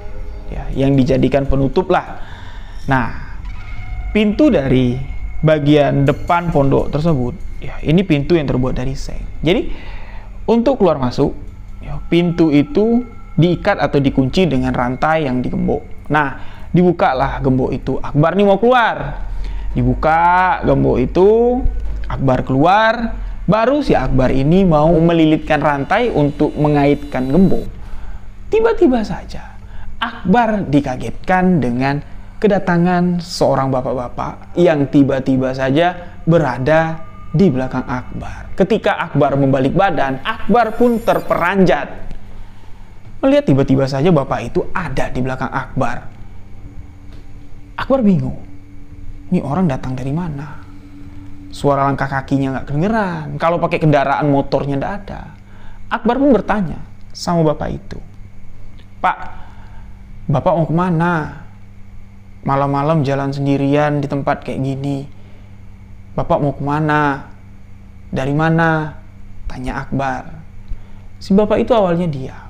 ya, yang dijadikan penutup lah. Nah, pintu dari bagian depan pondok tersebut, ya, ini pintu yang terbuat dari seng. Jadi untuk keluar masuk, ya, pintu itu diikat atau dikunci dengan rantai yang digembok. Nah, dibukalah gembok itu. Akbar nih mau keluar. Dibuka gembok itu, Akbar keluar. Baru si Akbar ini mau melilitkan rantai untuk mengaitkan gembok. Tiba-tiba saja Akbar dikagetkan dengan kedatangan seorang bapak-bapak yang tiba-tiba saja berada di belakang Akbar. Ketika Akbar membalik badan, Akbar pun terperanjat melihat tiba-tiba saja bapak itu ada di belakang Akbar. Akbar bingung. Ini orang datang dari mana? Suara langkah kakinya nggak kedengeran. Kalau pakai kendaraan motornya nggak ada. Akbar pun bertanya sama bapak itu, "Pak, bapak mau kemana? Malam-malam jalan sendirian di tempat kayak gini. Bapak mau kemana? Dari mana?" tanya Akbar. Si bapak itu awalnya diam.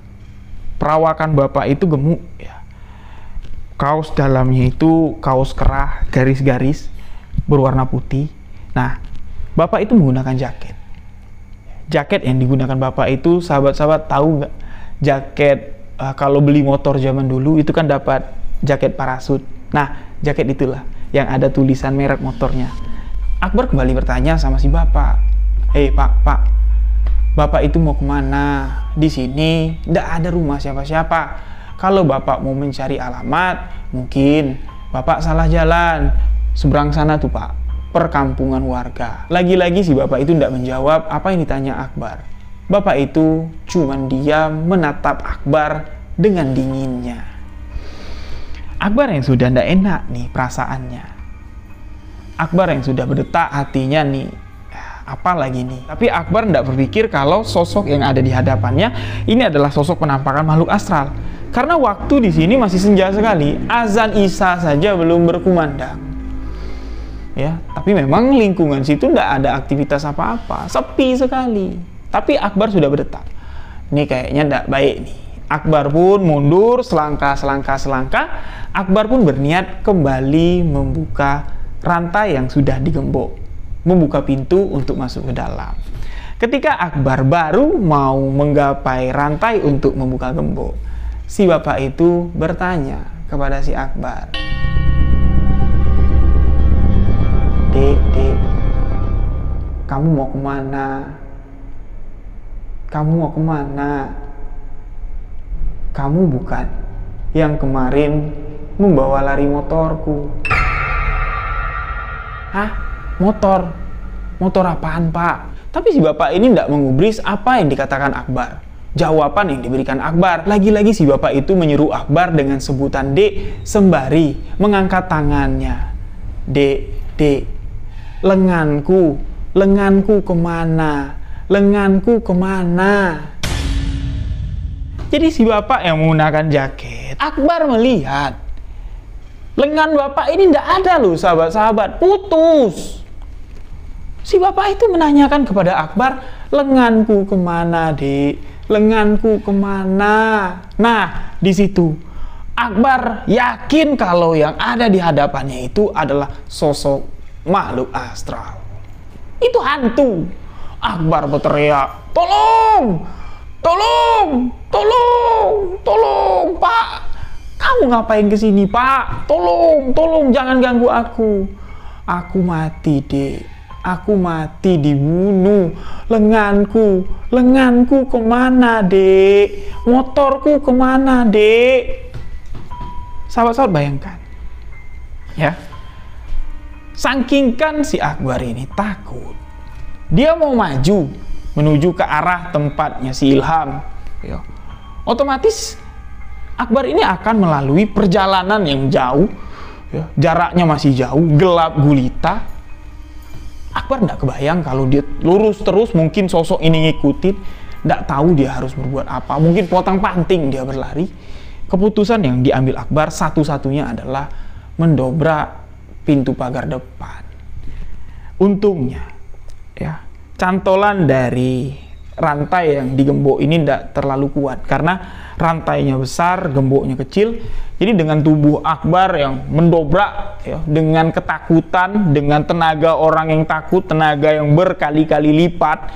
Perawakan bapak itu gemuk, ya. Kaos dalamnya itu kaos kerah garis-garis berwarna putih. Nah, bapak itu menggunakan jaket. Jaket yang digunakan bapak itu, sahabat-sahabat tahu nggak? Jaket kalau beli motor zaman dulu itu kan dapat jaket parasut. Nah, jaket itulah yang ada tulisan merek motornya. Akbar kembali bertanya sama si bapak, "Hei pak, bapak itu mau kemana? Di sini nggak ada rumah siapa-siapa. Kalau bapak mau mencari alamat, mungkin bapak salah jalan. Seberang sana tuh pak, perkampungan warga." Lagi-lagi si bapak itu tidak menjawab apa yang ditanya Akbar. Bapak itu cuman diam menatap Akbar dengan dinginnya. Akbar yang sudah tidak enak nih perasaannya. Akbar yang sudah berdetak hatinya nih, apa lagi nih? Tapi Akbar tidak berpikir kalau sosok yang ada di hadapannya ini adalah sosok penampakan makhluk astral. Karena waktu di sini masih senja sekali, azan Isya saja belum berkumandang. Ya, tapi memang lingkungan situ tidak ada aktivitas apa-apa, sepi sekali. Tapi Akbar sudah berdetak. Ini kayaknya tidak baik nih. Akbar pun mundur selangkah. Akbar pun berniat kembali membuka rantai yang sudah digembok, membuka pintu untuk masuk ke dalam. Ketika Akbar baru mau menggapai rantai untuk membuka gembok, si bapak itu bertanya kepada si Akbar, Dek, kamu mau kemana? Kamu mau kemana? Kamu bukan yang kemarin membawa lari motorku." "Hah? Motor? Motor apaan, Pak?" Tapi si bapak ini tidak mengubris apa yang dikatakan Akbar. Jawaban yang diberikan Akbar, lagi-lagi si bapak itu menyeru Akbar dengan sebutan Dek, sembari mengangkat tangannya. Dek, lenganku kemana? Lenganku kemana? Jadi si bapak yang menggunakan jaket, Akbar melihat lengan bapak ini tidak ada loh, sahabat-sahabat, putus. Si bapak itu menanyakan kepada Akbar, "Lenganku kemana, Dek? Lenganku kemana?" Nah, di situ Akbar yakin kalau yang ada di hadapannya itu adalah sosok makhluk astral. Itu hantu. Akbar berteriak, "Tolong! Tolong! Tolong, Pak! Kamu ngapain kesini, Pak? Tolong, jangan ganggu aku. Aku mati, Dek. Aku mati dibunuh. Lenganku kemana, Dek? Motorku kemana, Dek?" Sahabat-sahabat bayangkan, ya, sangkingkan si Akbar ini takut. Dia mau maju menuju ke arah tempatnya si Ilham, ya. Otomatis Akbar ini akan melalui perjalanan yang jauh, ya. Jaraknya masih jauh, gelap gulita. Akbar tidak kebayang kalau dia lurus terus, mungkin sosok ini ngikutin, tidak tahu dia harus berbuat apa, mungkin potong-panting dia berlari. Keputusan yang diambil Akbar satu-satunya adalah mendobrak pintu pagar depan. Untungnya ya, cantolan dari rantai yang digembok ini tidak terlalu kuat karena rantainya besar, gemboknya kecil. Jadi dengan tubuh Akbar yang mendobrak ya, dengan ketakutan, dengan tenaga orang yang takut, tenaga yang berkali-kali lipat,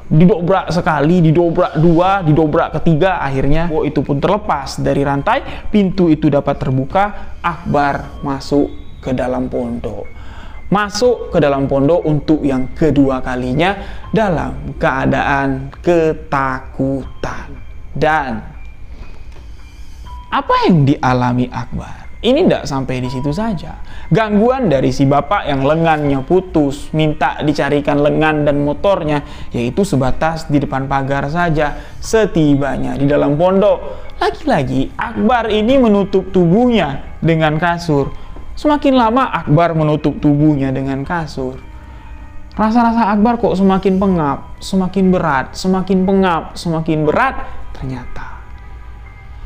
didobrak sekali, didobrak dua, didobrak ketiga, akhirnya gembok itu pun terlepas dari rantai, pintu itu dapat terbuka, Akbar masuk ke dalam pondok. Masuk ke dalam pondok untuk yang kedua kalinya dalam keadaan ketakutan. Dan apa yang dialami Akbar? Ini tidak sampai di situ saja. Gangguan dari si bapak yang lengannya putus, minta dicarikan lengan dan motornya, yaitu sebatas di depan pagar saja. Setibanya di dalam pondok, lagi-lagi Akbar ini menutup tubuhnya dengan kasur. Semakin lama Akbar menutup tubuhnya dengan kasur, rasa-rasa Akbar kok semakin pengap, semakin berat, semakin pengap, semakin berat. Ternyata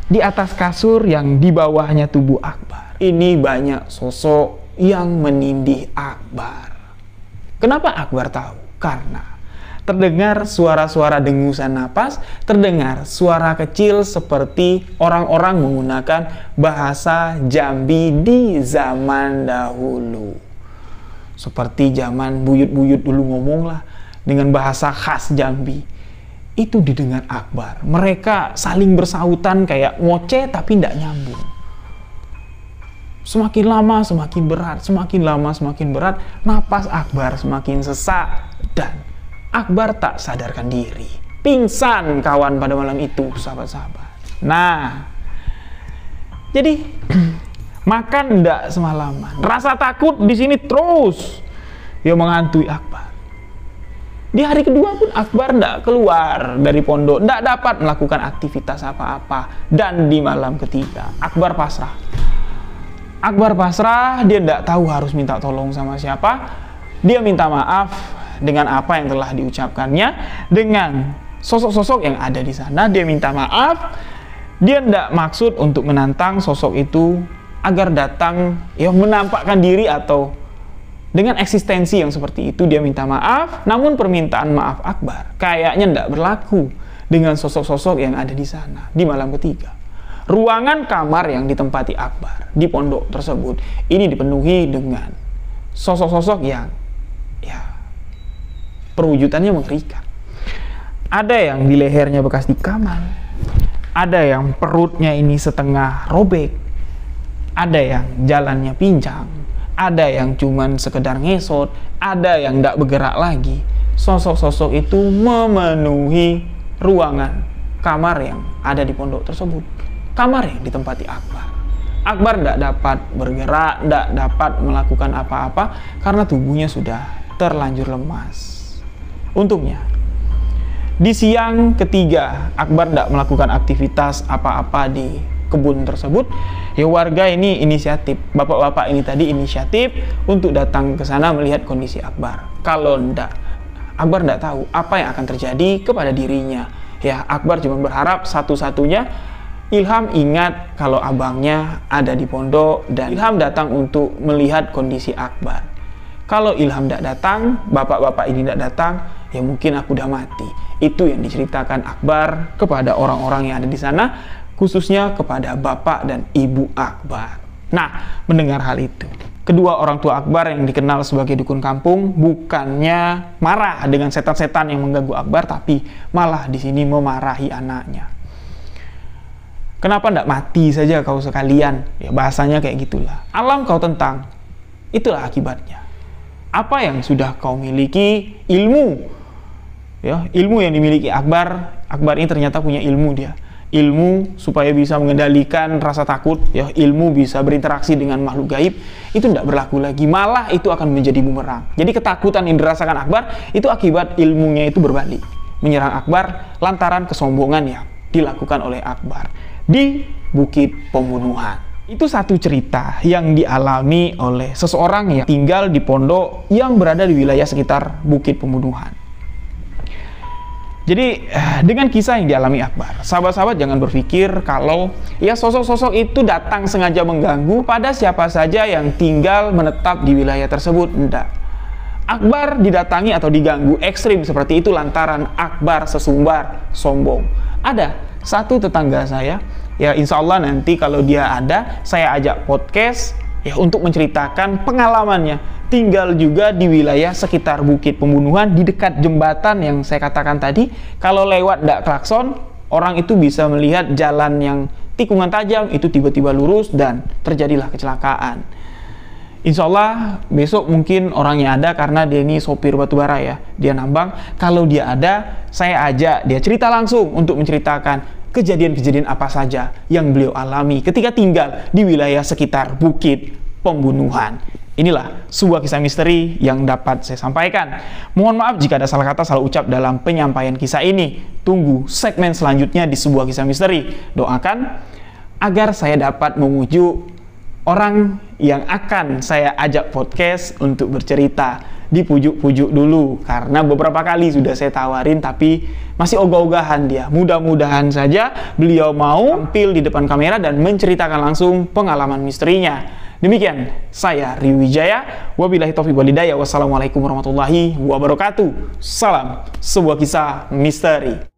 di atas kasur yang di bawahnya tubuh Akbar, ini banyak sosok yang menindih Akbar. Kenapa Akbar tahu? Karena terdengar suara-suara dengusan napas, terdengar suara kecil seperti orang-orang menggunakan bahasa Jambi di zaman dahulu. Seperti zaman buyut-buyut dulu ngomong lah, dengan bahasa khas Jambi. Itu didengar Akbar. Mereka saling bersautan kayak ngoceh tapi tidak nyambung. Semakin lama semakin berat, semakin lama semakin berat, napas Akbar semakin sesak dan Akbar tak sadarkan diri. Pingsan kawan pada malam itu, sahabat-sahabat. Nah, jadi makan ndak semalaman. Rasa takut di sini terus yang menghantui Akbar. Di hari kedua pun Akbar tidak keluar dari pondok, tidak dapat melakukan aktivitas apa-apa. Dan di malam ketiga, Akbar pasrah. Akbar pasrah, dia tidak tahu harus minta tolong sama siapa. Dia minta maaf dengan apa yang telah diucapkannya, dengan sosok-sosok yang ada di sana. Dia minta maaf. Dia tidak maksud untuk menantang sosok itu agar datang ya menampakkan diri atau dengan eksistensi yang seperti itu dia minta maaf, namun permintaan maaf Akbar kayaknya tidak berlaku dengan sosok-sosok yang ada di sana di malam ketiga. Ruangan kamar yang ditempati Akbar di pondok tersebut ini dipenuhi dengan sosok-sosok yang ya perwujudannya mengerikan. Ada yang di lehernya bekas dikaman, ada yang perutnya ini setengah robek, ada yang jalannya pincang, ada yang cuman sekedar ngesot, ada yang tidak bergerak lagi. Sosok-sosok itu memenuhi ruangan kamar yang ada di pondok tersebut. Kamar yang ditempati Akbar. Akbar tidak dapat bergerak, tidak dapat melakukan apa-apa karena tubuhnya sudah terlanjur lemas. Untungnya, di siang ketiga Akbar tidak melakukan aktivitas apa-apa di kebun tersebut. Ya warga ini inisiatif, bapak-bapak ini tadi inisiatif untuk datang ke sana melihat kondisi Akbar. Kalau ndak, Akbar ndak tahu apa yang akan terjadi kepada dirinya. Ya Akbar cuma berharap satu-satunya Ilham ingat kalau abangnya ada di pondok dan Ilham datang untuk melihat kondisi Akbar. Kalau Ilham ndak datang, bapak-bapak ini ndak datang, ya mungkin aku udah mati. Itu yang diceritakan Akbar kepada orang-orang yang ada di sana, khususnya kepada bapak dan ibu Akbar. Nah, mendengar hal itu, kedua orang tua Akbar yang dikenal sebagai dukun kampung bukannya marah dengan setan-setan yang mengganggu Akbar, tapi malah di sini memarahi anaknya. Kenapa ndak mati saja kau sekalian? Ya bahasanya kayak gitulah. Alam kau tentang, itulah akibatnya. Apa yang sudah kau miliki, ilmu, ya ilmu yang dimiliki Akbar ini ternyata punya ilmu dia. Ilmu supaya bisa mengendalikan rasa takut, ya ilmu bisa berinteraksi dengan makhluk gaib, itu tidak berlaku lagi, malah itu akan menjadi bumerang. Jadi ketakutan yang dirasakan Akbar itu akibat ilmunya itu berbalik, menyerang Akbar lantaran kesombongan yang dilakukan oleh Akbar di Bukit Pembunuhan. Itu satu cerita yang dialami oleh seseorang yang tinggal di pondok yang berada di wilayah sekitar Bukit Pembunuhan. Jadi dengan kisah yang dialami Akbar, sahabat-sahabat jangan berpikir kalau ya sosok-sosok itu datang sengaja mengganggu pada siapa saja yang tinggal menetap di wilayah tersebut. Enggak. Akbar didatangi atau diganggu ekstrim seperti itu lantaran Akbar sesumbar sombong. Ada satu tetangga saya, ya insya Allah nanti kalau dia ada, saya ajak podcast ya untuk menceritakan pengalamannya. Tinggal juga di wilayah sekitar Bukit Pembunuhan, di dekat jembatan yang saya katakan tadi. Kalau lewat ndak klakson, orang itu bisa melihat jalan yang tikungan tajam itu tiba-tiba lurus dan terjadilah kecelakaan. Insya Allah besok mungkin orangnya ada karena dia ini sopir batubara ya, dia nambang. Kalau dia ada, saya ajak dia cerita langsung untuk menceritakan kejadian-kejadian apa saja yang beliau alami ketika tinggal di wilayah sekitar Bukit Pembunuhan. Inilah sebuah kisah misteri yang dapat saya sampaikan. Mohon maaf jika ada salah kata, salah ucap dalam penyampaian kisah ini. Tunggu segmen selanjutnya di sebuah kisah misteri. Doakan agar saya dapat memuju orang yang akan saya ajak podcast untuk bercerita. Dipujuk-pujuk dulu, karena beberapa kali sudah saya tawarin tapi masih ogah-ogahan dia. Mudah-mudahan saja beliau mau tampil di depan kamera dan menceritakan langsung pengalaman misterinya. Demikian, saya Riwi Wijaya. Wabillahi taufiq wal hidayah. Wassalamualaikum warahmatullahi wabarakatuh. Salam sebuah kisah misteri.